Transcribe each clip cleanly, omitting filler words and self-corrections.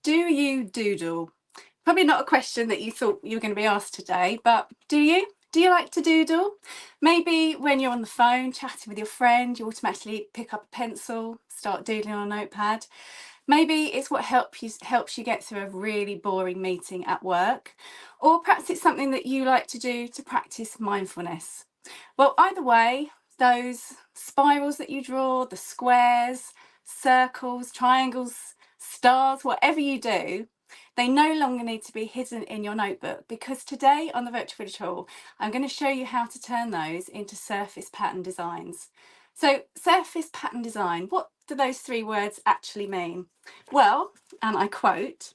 Do you doodle? Probably not a question that you thought you were going to be asked today, but do you? Do you like to doodle? Maybe when you're on the phone chatting with your friend, you automatically pick up a pencil, start doodling on a notepad. Maybe it's what helps you get through a really boring meeting at work, or perhaps it's something that you like to do to practice mindfulness. Well, either way, those spirals that you draw, the squares, circles, triangles, stars, whatever you do, they no longer need to be hidden in your notebook, because today on the Virtual Village I'm going to show you how to turn those into surface pattern designs. So surface pattern design, what do those three words actually mean? Well, and I quote,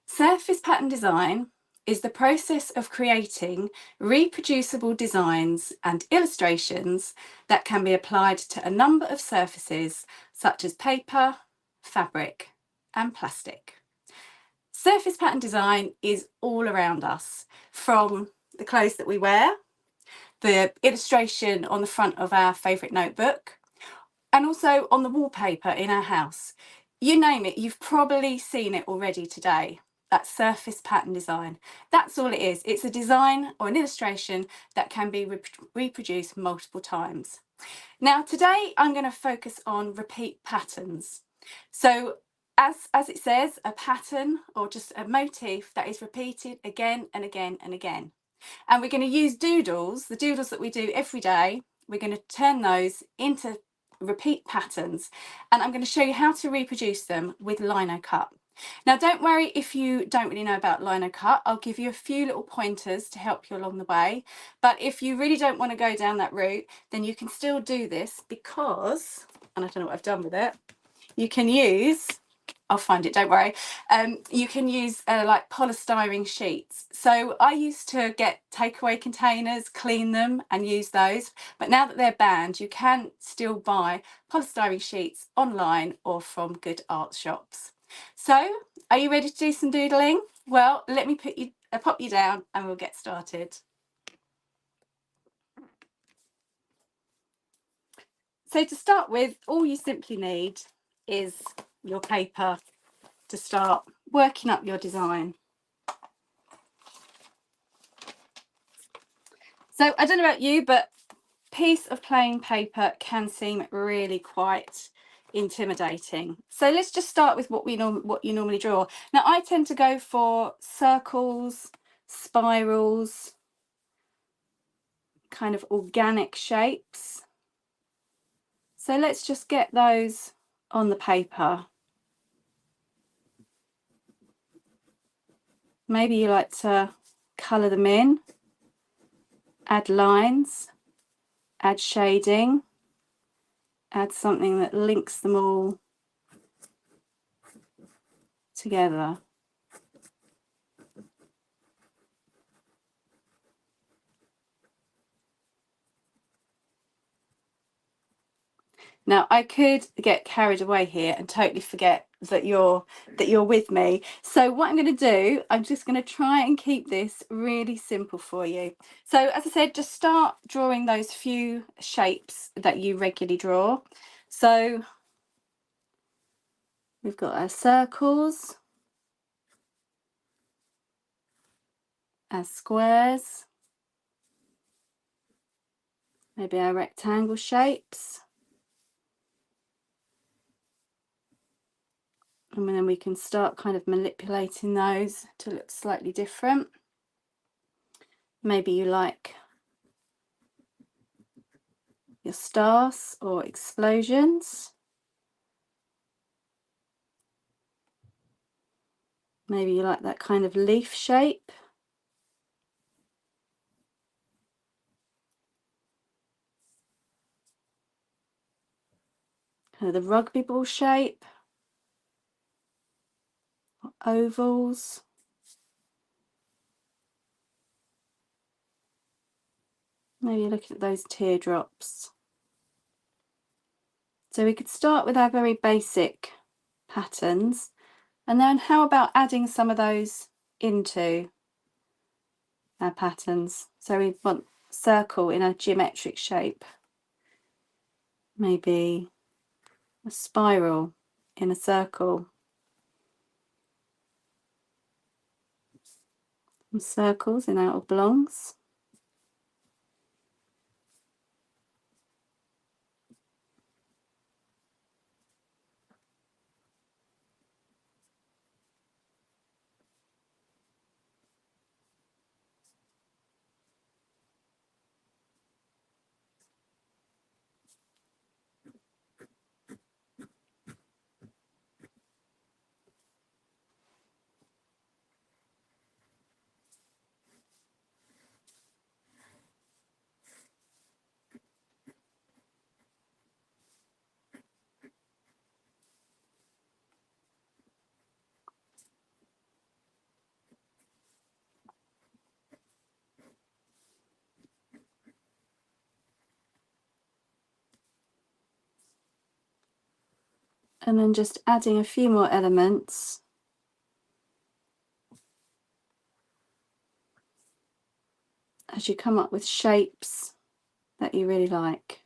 surface pattern design is the process of creating reproducible designs and illustrations that can be applied to a number of surfaces such as paper, fabric, and plastic. Surface pattern design is all around us, from the clothes that we wear, the illustration on the front of our favourite notebook, and also on the wallpaper in our house. You name it, you've probably seen it already today. That's surface pattern design. That's all it is. It's a design or an illustration that can be reproduced multiple times. Now, today I'm going to focus on repeat patterns. So as it says, a pattern or just a motif that is repeated again and again and again. And we're going to use doodles, the doodles that we do every day. We're going to turn those into repeat patterns, and I'm going to show you how to reproduce them with linocut. Now, don't worry if you don't really know about linocut. I'll give you a few little pointers to help you along the way. But if you really don't want to go down that route, then you can still do this, because, and I don't know what I've done with it, you can use, I'll find it, don't worry. You can use like polystyrene sheets. So I used to get takeaway containers, clean them and use those. But now that they're banned, you can still buy polystyrene sheets online or from good art shops. So are you ready to do some doodling? Well, let me pop you down and we'll get started. So to start with, all you simply need is your paper to start working up your design. So I don't know about you, but a piece of plain paper can seem really quite intimidating. So let's just start with what you normally draw. Now, I tend to go for circles, spirals, kind of organic shapes. So let's just get those on the paper. Maybe you like to colour them in, add lines, add shading, add something that links them all together. Now, I could get carried away here and totally forget that you're with me. So what I'm going to do, I'm just going to try and keep this really simple for you. So as I said, just start drawing those few shapes that you regularly draw. So we've got our circles, our squares, maybe our rectangle shapes. And then we can start kind of manipulating those to look slightly different. Maybe you like your stars or explosions. Maybe you like that kind of leaf shape. Kind of the rugby ball shape. Or ovals. Maybe looking at those teardrops. So we could start with our very basic patterns, and then how about adding some of those into our patterns? So we want circle in a geometric shape, maybe a spiral in a circle, some circles in our oblongs. And then just adding a few more elements as you come up with shapes that you really like.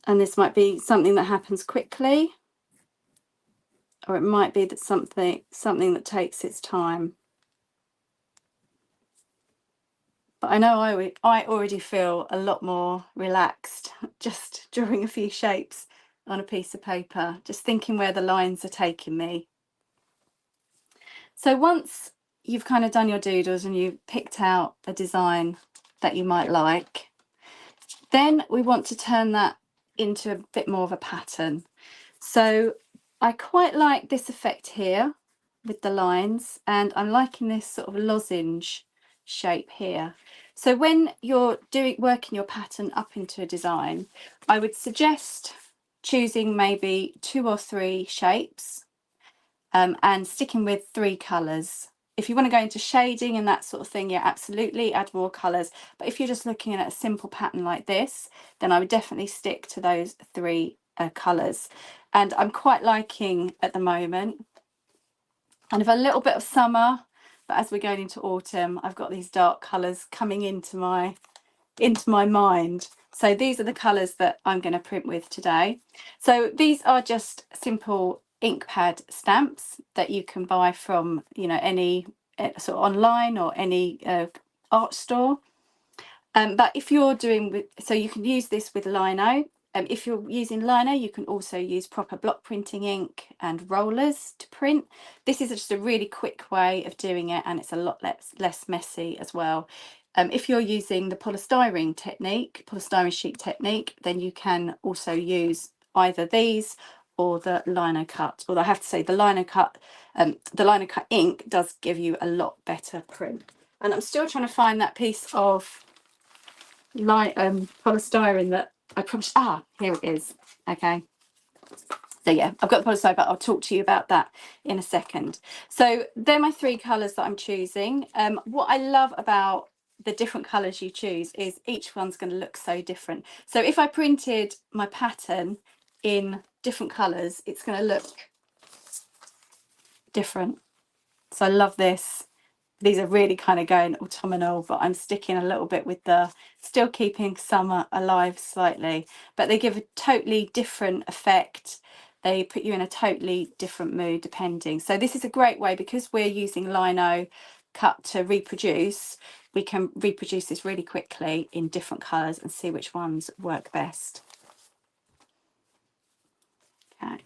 And this might be something that happens quickly, or it might be that something that takes its time. But I know I already feel a lot more relaxed just drawing a few shapes on a piece of paper, just thinking where the lines are taking me. So once you've kind of done your doodles and you've picked out a design that you might like, then we want to turn that into a bit more of a pattern. So I quite like this effect here with the lines, and I'm liking this sort of lozenge shape here. So when you're working your pattern up into a design, I would suggest choosing maybe 2 or 3 shapes and sticking with 3 colours. If you want to go into shading and that sort of thing, yeah, absolutely add more colours. But if you're just looking at a simple pattern like this, then I would definitely stick to those 3 colours. And I'm quite liking at the moment kind of a little bit of summer, but as we're going into autumn, I've got these dark colours coming into my mind. So these are the colours that I'm going to print with today. So these are just simple ink pad stamps that you can buy from, you know, any sort of online or any art store. But if you're doing so you can use this with lino. If you're using lino, you can also use proper block printing ink and rollers to print. This is just a really quick way of doing it, and it's a lot less messy as well. If you're using the polystyrene sheet technique, then you can also use either these or the linocut. Although I have to say the linocut ink does give you a lot better print. And I'm still trying to find that piece of polystyrene that I promised. Here it is. Okay, so yeah, I've got the polystyrene, but I'll talk to you about that in a second. So they're my 3 colors that I'm choosing. What I love about the different colors you choose is each one's going to look so different. So if I printed my pattern in different colors, it's going to look different. So I love this. These are really kind of going autumnal, but I'm sticking a little bit with the still keeping summer alive slightly, but they give a totally different effect. They put you in a totally different mood depending. So this is a great way, because we're using lino cut to reproduce. We can reproduce this really quickly in different colours and see which ones work best. Okay.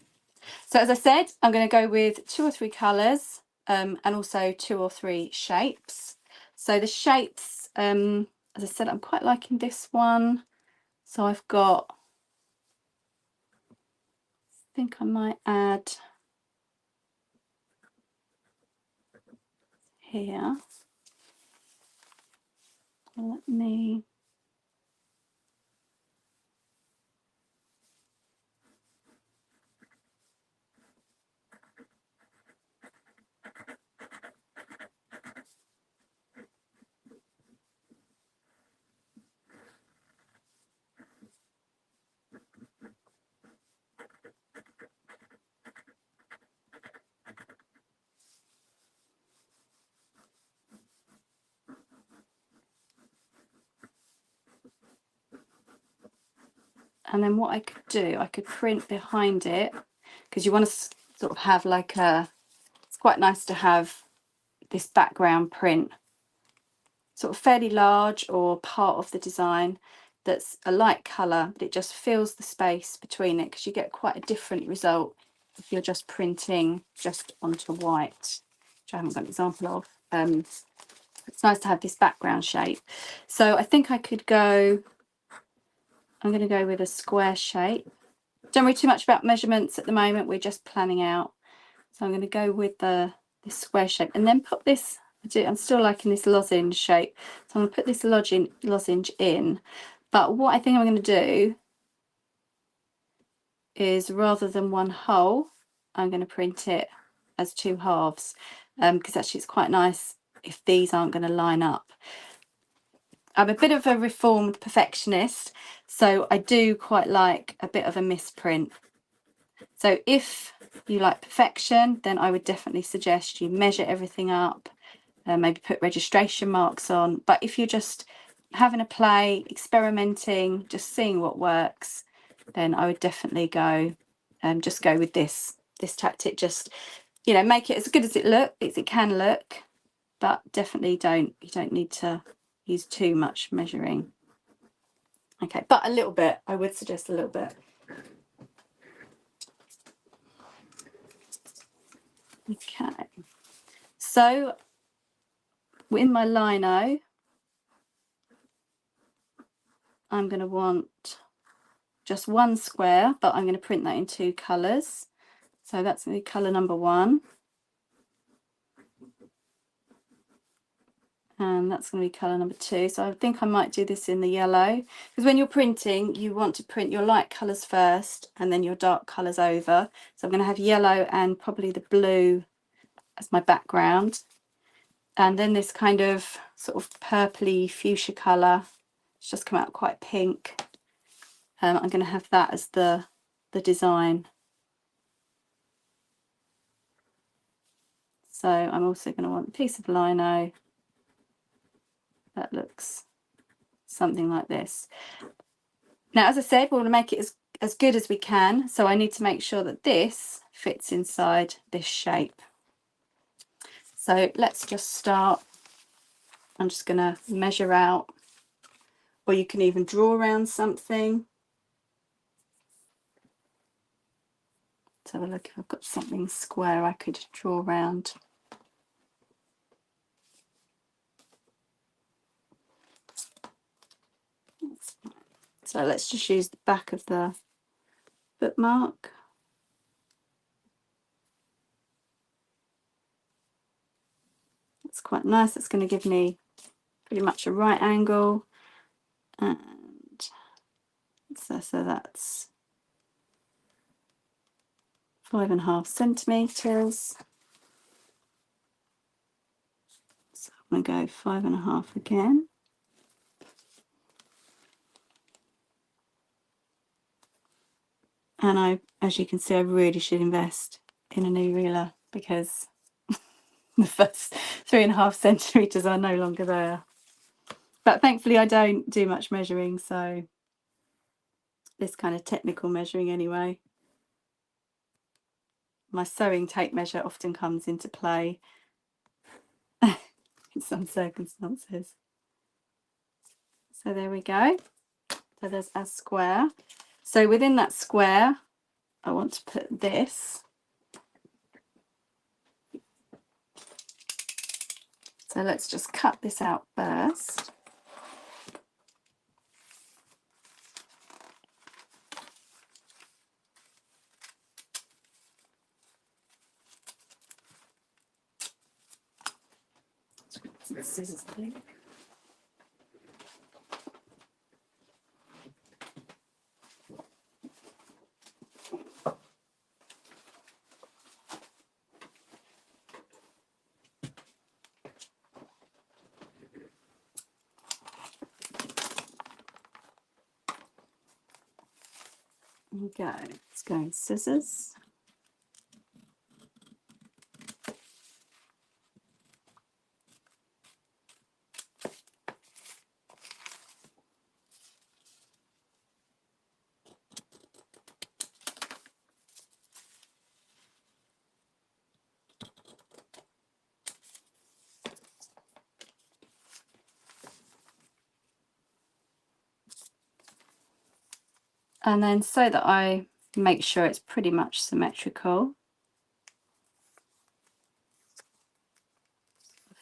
So as I said, I'm going to go with 2 or 3 colours and also 2 or 3 shapes. So the shapes, as I said, I'm quite liking this one. So I've got, I think I might add here. Let me. And then what I could do, I could print behind it, because you want to sort of have like a, it's quite nice to have this background print sort of fairly large or part of the design that's a light colour, but it just fills the space between it, because you get quite a different result if you're just printing just onto white, which I haven't got an example of. It's nice to have this background shape. So I think I could go, I'm going to go with a square shape. Don't worry too much about measurements at the moment, we're just planning out. So I'm going to go with this square shape, and then put this, I'm still liking this lozenge shape, so I'm going to put this lozenge in. But what I think I'm going to do is, rather than one whole, I'm going to print it as two halves, because actually it's quite nice if these aren't going to line up. I'm a bit of a reformed perfectionist, so I do quite like a bit of a misprint. So if you like perfection, then I would definitely suggest you measure everything up, maybe put registration marks on. But if you're just having a play, experimenting, just seeing what works, then I would definitely go just go with this tactic. Just, you know, make it as good as it can look, but definitely you don't need to use too much measuring. Okay, but a little bit, I would suggest a little bit. Okay, so in my lino, I'm going to want just one square, but I'm going to print that in two colours. So that's going to be colour number 1, and that's going to be colour number 2. So I think I might do this in the yellow, because when you're printing, you want to print your light colours first and then your dark colours over. So I'm going to have yellow and probably the blue as my background, and then this kind of sort of purpley fuchsia colour, it's just come out quite pink. I'm going to have that as the design. So I'm also going to want a piece of lino that looks something like this. Now, as I said, we want to make it as good as we can, so I need to make sure that this fits inside this shape. So let's just start. I'm just going to measure out, or you can even draw around something. Let's have a look if I've got something square I could draw around. So let's just use the back of the bookmark. It's quite nice. It's going to give me pretty much a right angle, and so that's 5.5 centimeters. So I'm going to go 5.5 again. And as you can see, I really should invest in a new ruler, because the first 3.5 centimeters are no longer there. But thankfully I don't do much measuring, so this kind of technical measuring anyway. My sewing tape measure often comes into play in some circumstances. So there we go. So there's a square. So within that square, I want to put this. So let's just cut this out first. Scissors, please. Go. Let's go in scissors. And then so that I make sure it's pretty much symmetrical,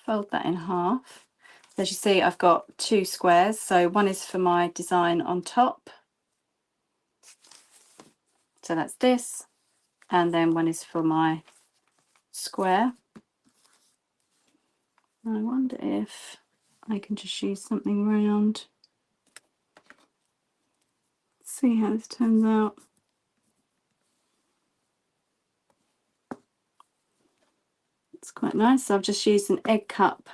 fold that in half. As you see, I've got two squares, so one is for my design on top, so that's this, and then one is for my square. I wonder if I can just use something round. See how this turns out. It's quite nice. So I've just used an egg cup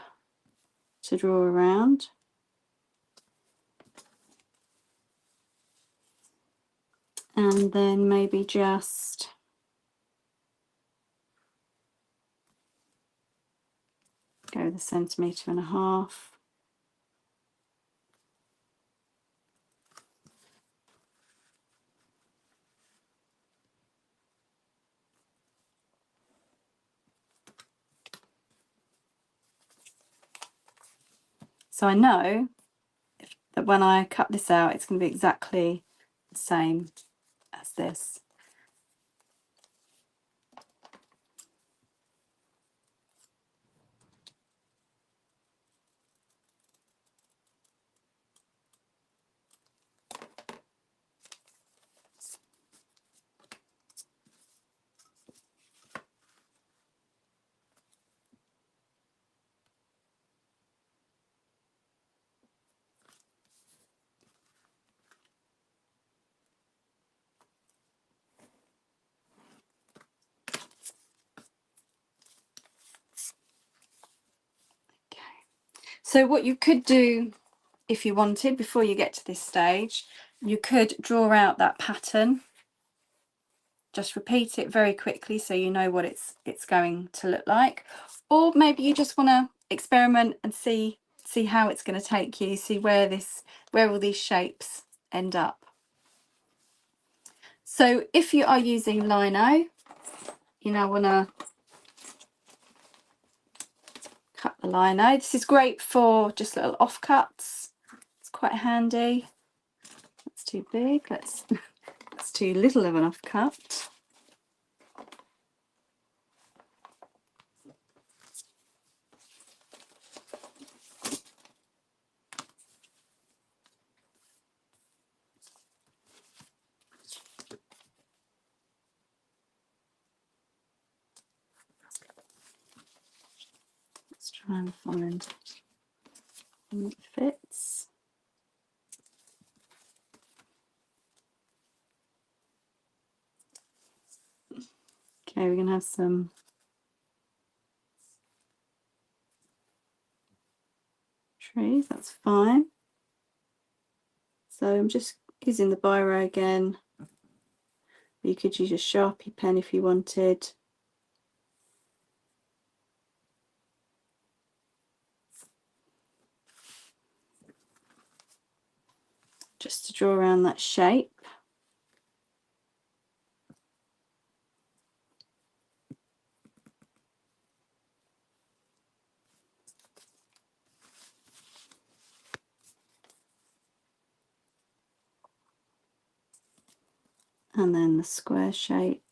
to draw around. And then maybe just go with 1.5 centimeters. So I know that when I cut this out, it's going to be exactly the same as this. Okay. So what you could do, if you wanted, before you get to this stage, you could draw out that pattern. Just repeat it very quickly so you know what it's going to look like. Or maybe you just want to experiment and see how it's going to take you, see where all these shapes end up. So if you are using lino, you now want to cut the lino. This is great for just little offcuts. It's quite handy. That's too big. That's too little of an offcut. Let's try and find one that fits. Okay, we're going to have some trees, that's fine. So I'm just using the biro again. You could use a Sharpie pen if you wanted. Just to draw around that shape. And then the square shape.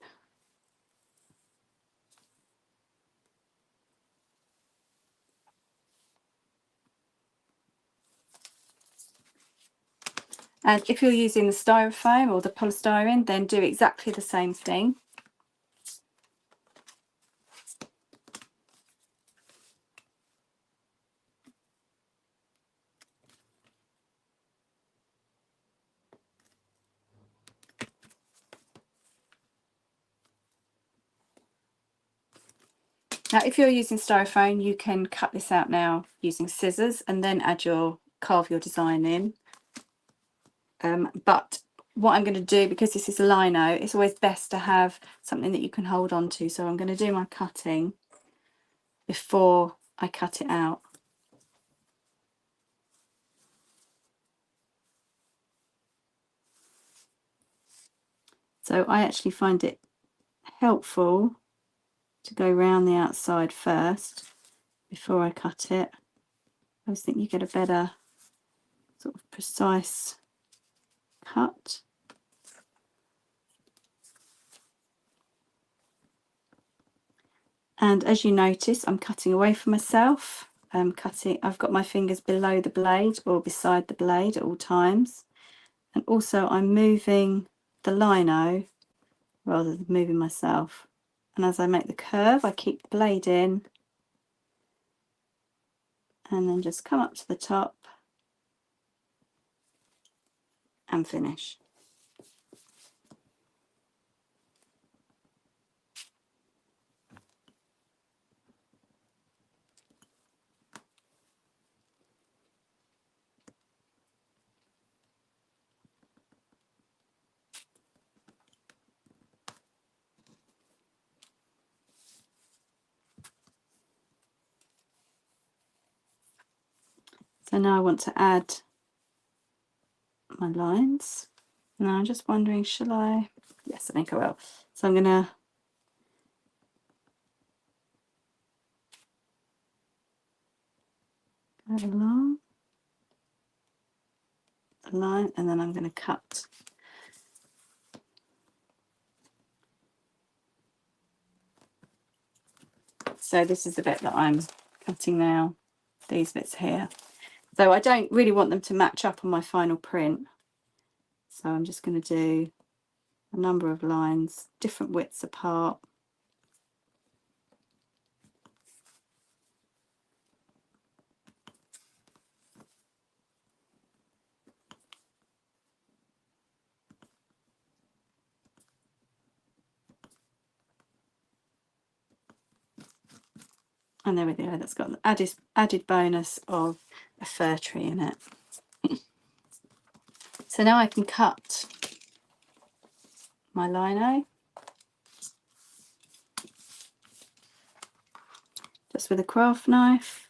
And if you're using the styrofoam or the polystyrene, then do exactly the same thing. Now, if you're using styrofoam, you can cut this out now using scissors and then carve your design in. But what I'm going to do, because this is a lino, it's always best to have something that you can hold on to. So I'm going to do my cutting before I cut it out. So I actually find it helpful to go around the outside first before I cut it. I always think you get a better sort of precise cut. And as you notice, I'm cutting away from myself. I've got my fingers below the blade or beside the blade at all times. And also I'm moving the lino rather than moving myself. And as I make the curve, I keep the blade in and then just come up to the top and finish. So now I want to add my lines. Now I'm just wondering, shall I? Yes, I think I will. So I'm going to go along the line and then I'm going to cut. So this is the bit that I'm cutting now, these bits here. So I don't really want them to match up on my final print. So I'm just going to do a number of lines, different widths apart. And there we go, that's got the added bonus of a fir tree in it. So now I can cut my lino just with a craft knife.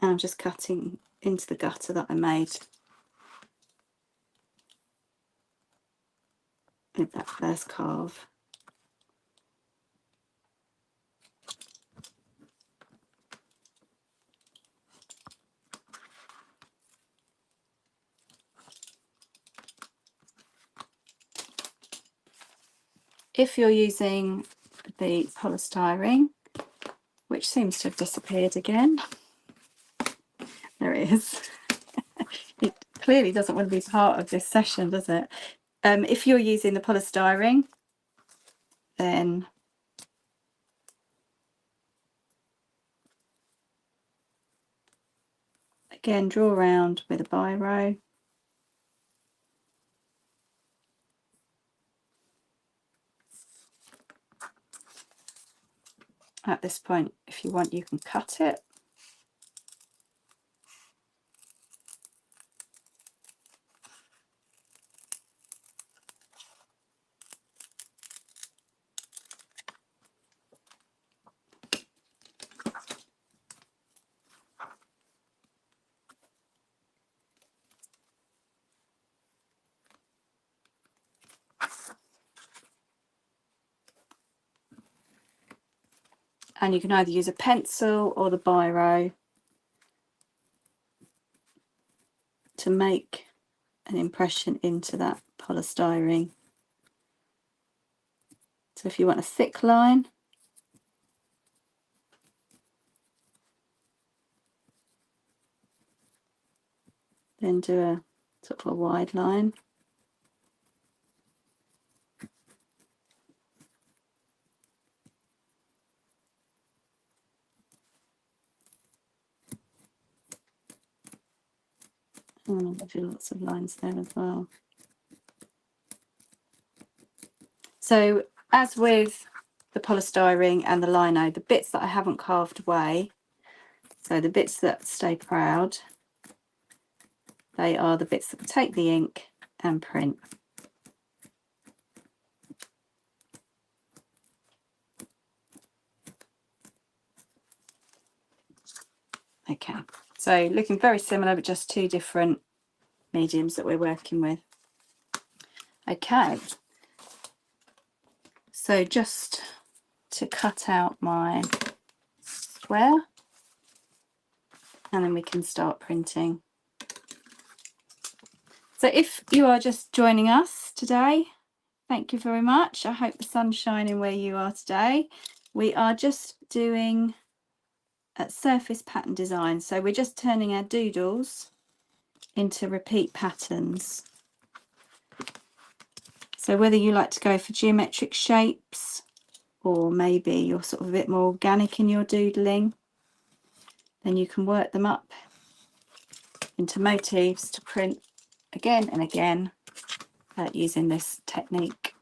And I'm just cutting into the gutter that I made with that first carve. If you're using the polystyrene, which seems to have disappeared again, there it is. It clearly doesn't want to be part of this session, does it? If you're using the polystyrene, then again draw around with a biro. At this point, if you want, you can cut it. And you can either use a pencil or the biro to make an impression into that polystyrene. So if you want a thick line, then do a sort of a wide line. And I'll give you lots of lines there as well. So as with the polystyrene and the lino, the bits that I haven't carved away, so the bits that stay proud, they are the bits that will take the ink and print. Okay, so looking very similar, but just two different mediums that we're working with. Okay, so just to cut out my square, and then we can start printing. So if you are just joining us today, thank you very much. I hope the sun's shining where you are today. We are just doing surface pattern design. So we're just turning our doodles into repeat patterns. So whether you like to go for geometric shapes, or maybe you're sort of a bit more organic in your doodling, then you can work them up into motifs to print again and again using this technique.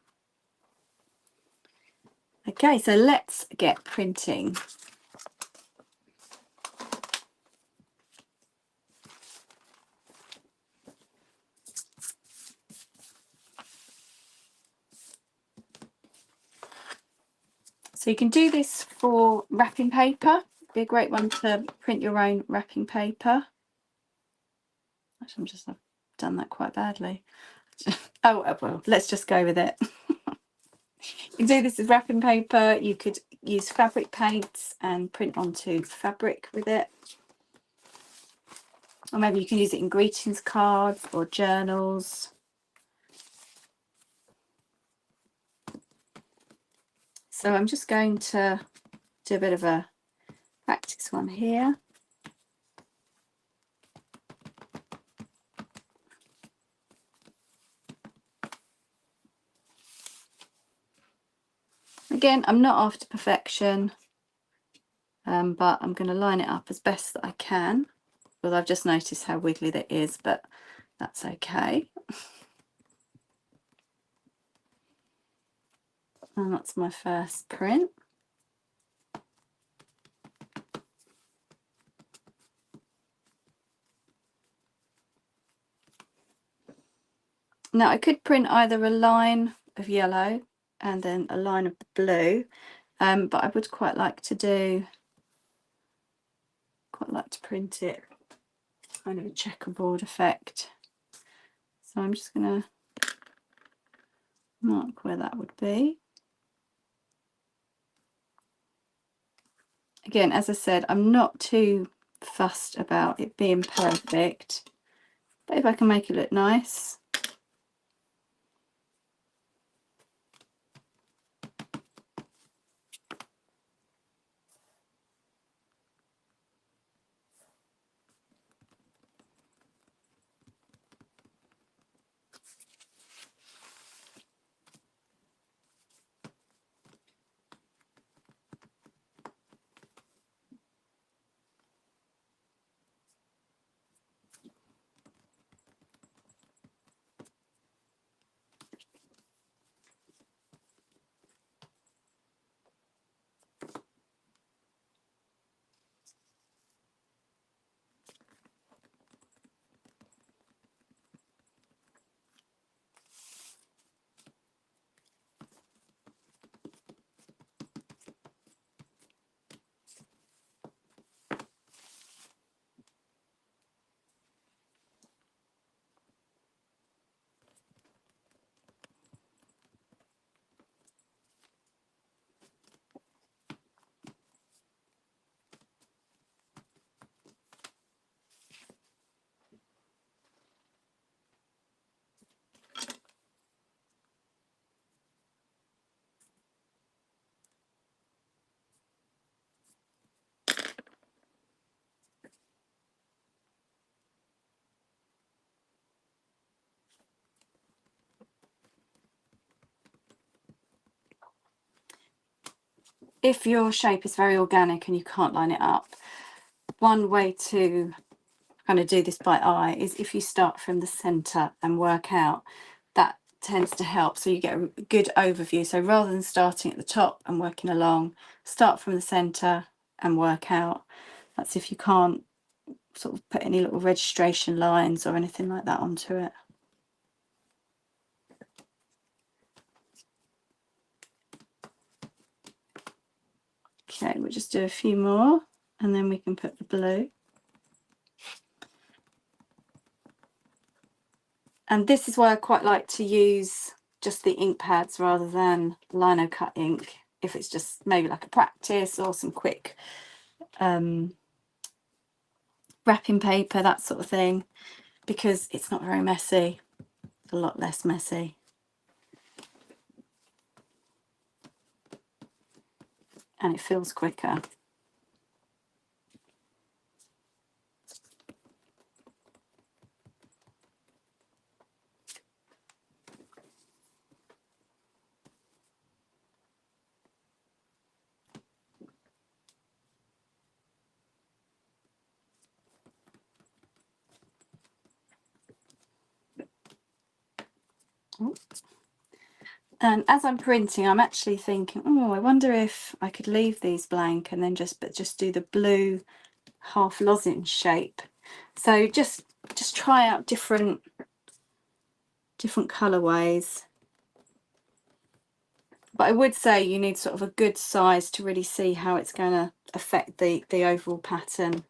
Okay, so let's get printing. So you can do this for wrapping paper. It'd be a great one to print your own wrapping paper. Actually, I've done that quite badly. Oh, well, let's just go with it. You can do this with wrapping paper. You could use fabric paints and print onto fabric with it. Or maybe you can use it in greetings cards or journals. So I'm just going to do a bit of a practice one here. Again, I'm not after perfection, but I'm going to line it up as best that I can. Well, I've just noticed how wiggly that is, but that's okay. And that's my first print. Now I could print either a line of yellow and then a line of blue, but I would quite like to print it kind of a checkerboard effect. So I'm just going to mark where that would be. Again, as I said, I'm not too fussed about it being perfect, but if I can make it look nice. If your shape is very organic and you can't line it up, one way to kind of do this by eye is if you start from the center and work out. That tends to help, so you get a good overview. So rather than starting at the top and working along, start from the center and work out. That's if you can't sort of put any little registration lines or anything like that onto it. Okay, we'll just do a few more and then we can put the blue. And this is why I quite like to use just the ink pads rather than linocut ink, if it's just maybe like a practice or some quick wrapping paper, that sort of thing. because it's not very messy. It's a lot less messy. And it feels quicker. And as I'm printing, I'm actually thinking, oh, I wonder if I could leave these blank and then just do the blue half lozenge shape. So just try out different colorways. But I would say you need sort of a good size to really see how it's going to affect the overall pattern.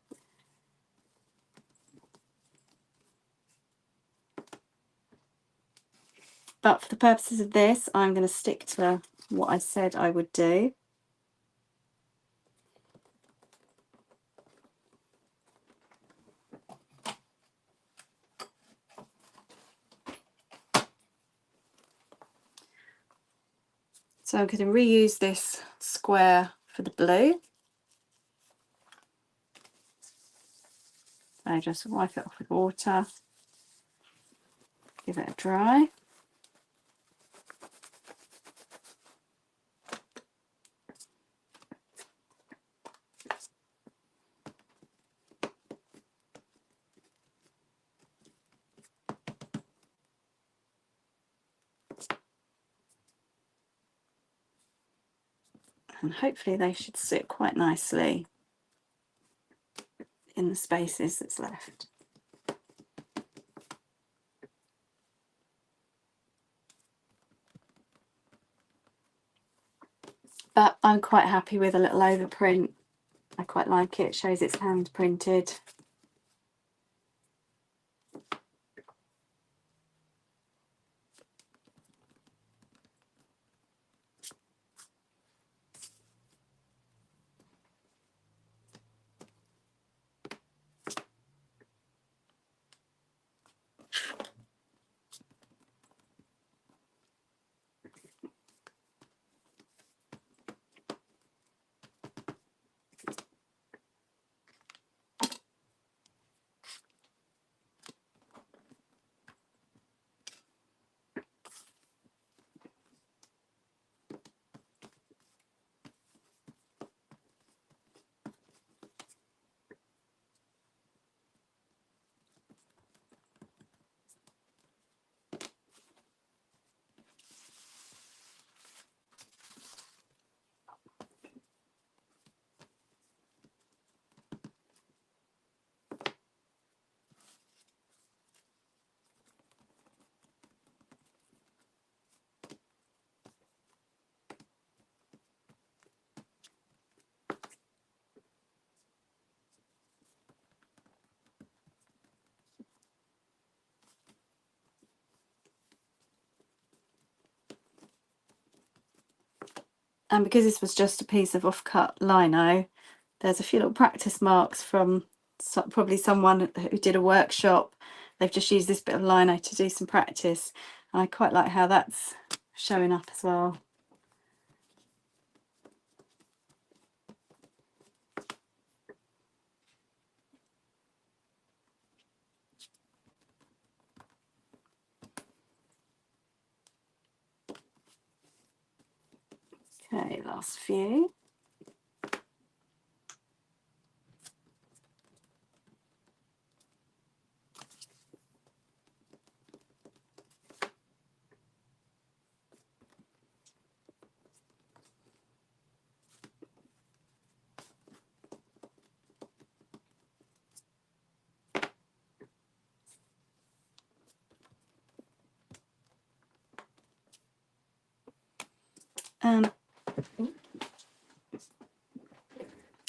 But for the purposes of this, I'm going to stick to what I said I would do. So I'm going to reuse this square for the blue. So just wipe it off with water, give it a dry. And hopefully they should sit quite nicely in the spaces that's left. But I'm quite happy with a little overprint. I quite like it. It shows it's hand printed. And because this was just a piece of off-cut lino, there's a few little practice marks from probably someone who did a workshop. They've just used this bit of lino to do some practice. And I quite like how that's showing up as well. Okay, last few.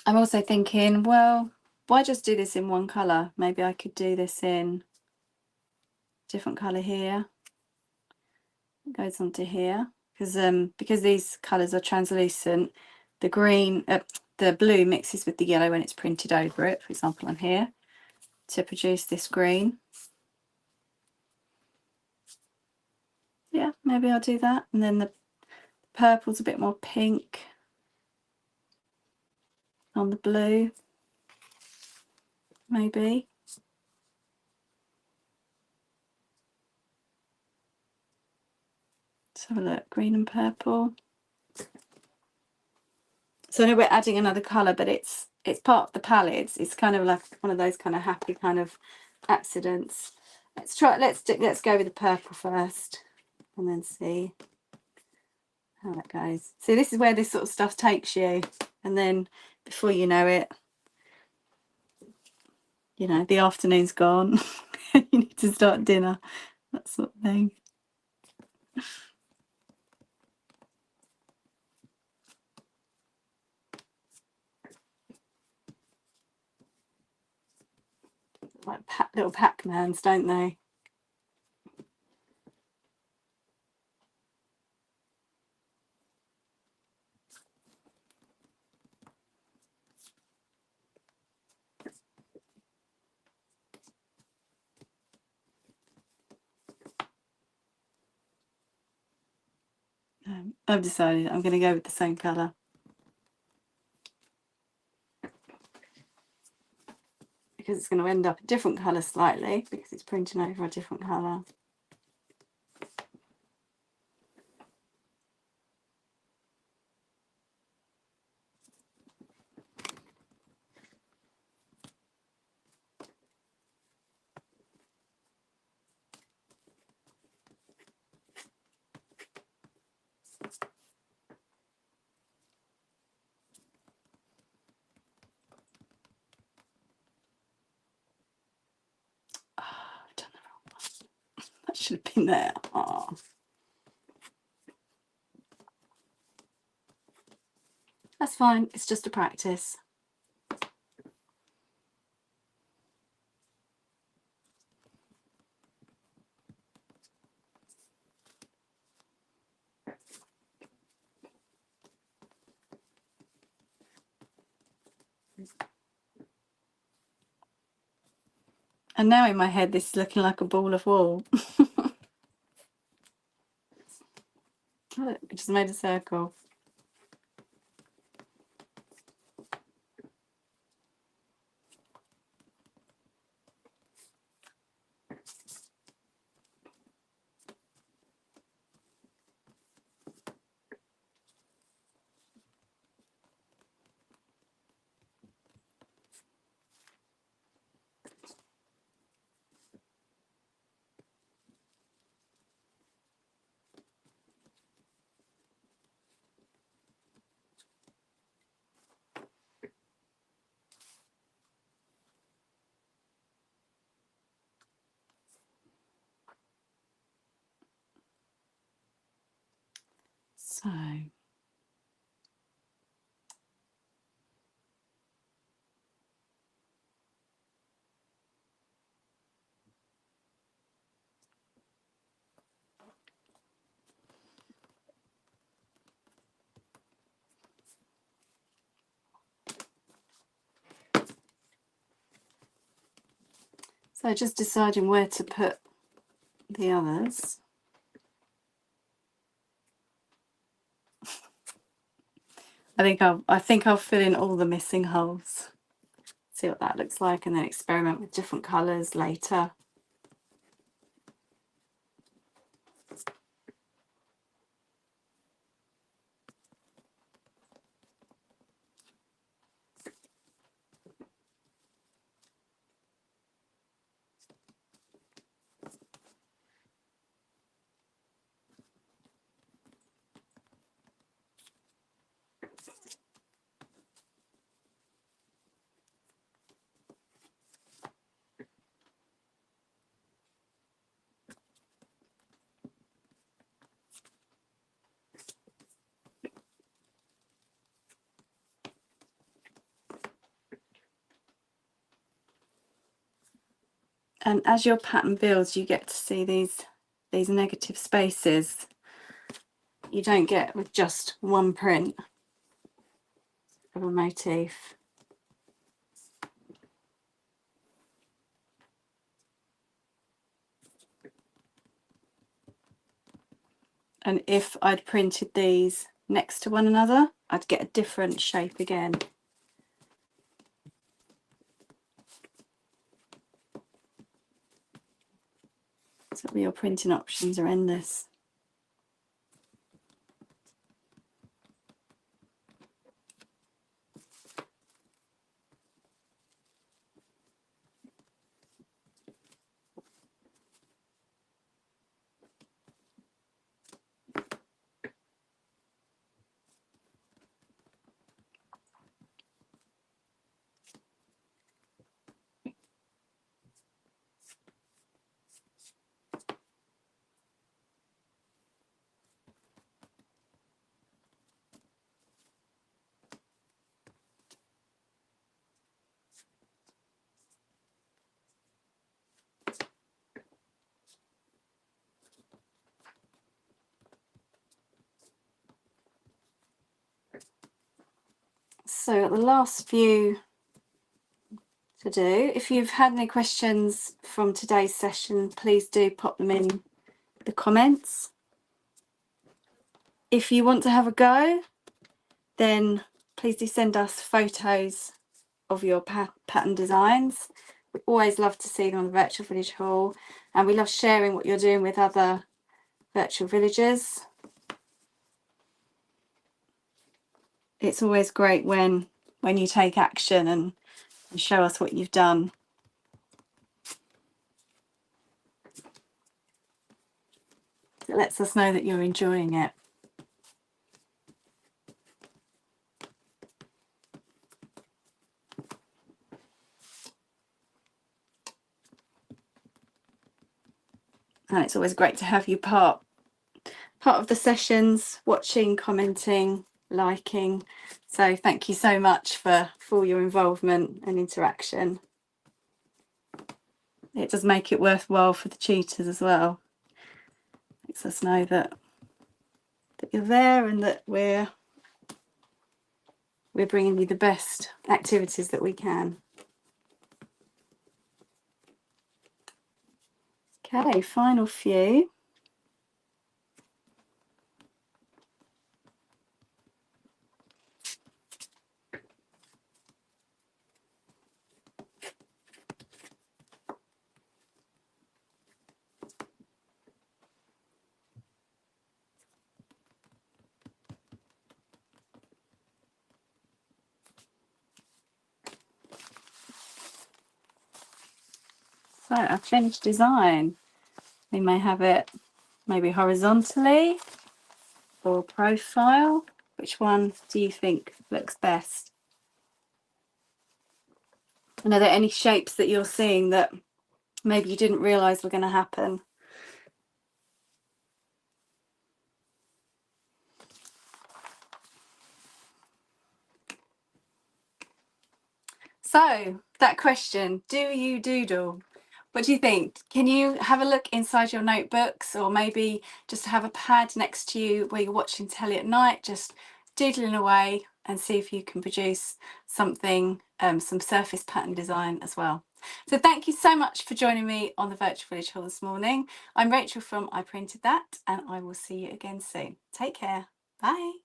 I'm also thinking, well, why just do this in one colour? Maybe I could do this in a different colour here. It goes onto here because these colours are translucent. The green, the blue mixes with the yellow when it's printed over it. For example, on here to produce this green. Yeah, maybe I'll do that. And then the purple's a bit more pink on the blue, maybe. Let's have a look, green and purple. So I know we're adding another colour, but it's part of the palette. It's kind of like one of those kind of happy kind of accidents. Let's go with the purple first and then see how that goes. So this is where this sort of stuff takes you, and then before you know it, you know, the afternoon's gone. You need to start dinner, that sort of thing. Like little Pac-Mans, don't they? I've decided I'm going to go with the same colour. Because it's going to end up a different colour slightly, because it's printing over a different colour. I've done the wrong one. That should have been there. Oh. That's fine, it's just a practice. And now in my head this is looking like a ball of wool. Look, it just made a circle. So just deciding where to put the others. I think I'll fill in all the missing holes. See what that looks like, and then experiment with different colours later. And as your pattern builds, you get to see these negative spaces you don't get with just one print of a motif. And if I'd printed these next to one another, I'd get a different shape again. So your printing options are endless. So the last few to do. If you've had any questions from today's session, please do pop them in the comments. If you want to have a go, then please do send us photos of your pattern designs. We always love to see them on the Virtual Village Hall, and we love sharing what you're doing with other virtual villagers. It's always great when you take action and show us what you've done. It lets us know that you're enjoying it. And it's always great to have you part of the sessions, watching, commenting, liking. So thank you so much for all your involvement and interaction. It does make it worthwhile for the tutors as well. Makes us know that you're there and that we're bringing you the best activities that we can. Okay, final few. So a finished design. We may have it maybe horizontally or profile. Which one do you think looks best? And are there any shapes that you're seeing that maybe you didn't realise were going to happen? So that question, do you doodle? What do you think? Can you have a look inside your notebooks, or maybe just have a pad next to you where you're watching telly at night, just doodling away and see if you can produce something, some surface pattern design as well. So thank you so much for joining me on the Virtual Village Hall this morning. I'm Rachel from I Printed That, and I will see you again soon. Take care. Bye.